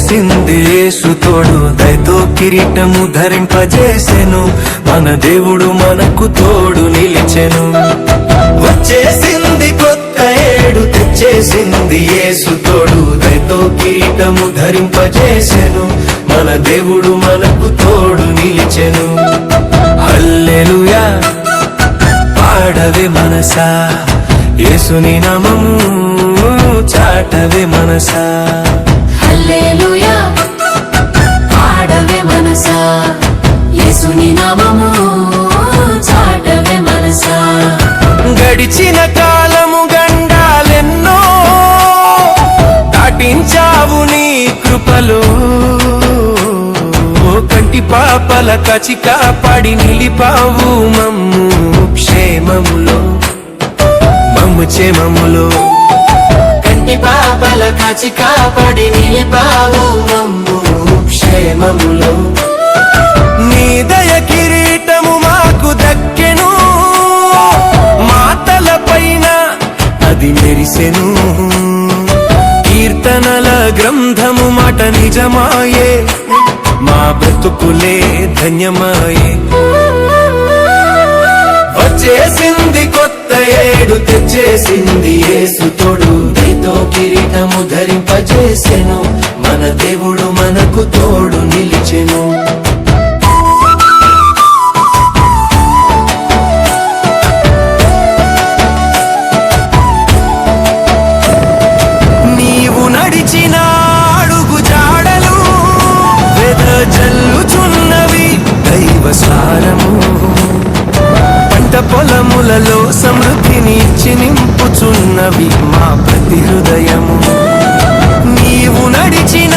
వచ్చేసింది యేసు తోడు, దయతో కిరీటము ధరింపజేసెను, మన దేవుడు మనకు తోడు నిలిచెను. వచ్చేసింది కొత్త ఏడు, తెచ్చేసింది యేసు తోడు, దయతో కిరీటము ధరింపజేసెను, మన దేవుడు మనకు తోడు నిలిచెను. హల్లెలూయా పాడవే మనసా, యేసుని నామము చాటవే మనసా. హల్లెలూయా పాడవే మనసా, యేసుని నామము చాటవే మనసా. గడిచిన కాలము గండాలెన్నో దాటించావు నీ కృపలో, కంటి పాపల కచి కాపాడి నిలిపావు మమ్ము క్షేమములో, మమ్ము క్షేమములో. కంటి పాపల కచి కాపాడి నిలిపావు మమ్ము క్షేమములో. నీ దయ కిరీటము మాకు దక్కెను, మాతల పైన అది మెరిసెను. కీర్తనల గ్రంథము మాట నిజమాయే, మా బ్రతుకులే ధన్యమాయే. వచ్చేసింది కొత్త ఏడు, తెచ్చేసింది యేసు తోడు, దయతో కిరీటము ధరింపజేసెను, మన దేవుడు మనకు తోడు నిలిచెను. నీవు నడిచిన అడుగు జాడలు వెదజల్లుచున్నవి దైవ సారము, పంట పొలములలో సమృద్ధిని ఇచ్చి నింపుచున్నవి మా ప్రతి హృదయము. నీవు నడిచిన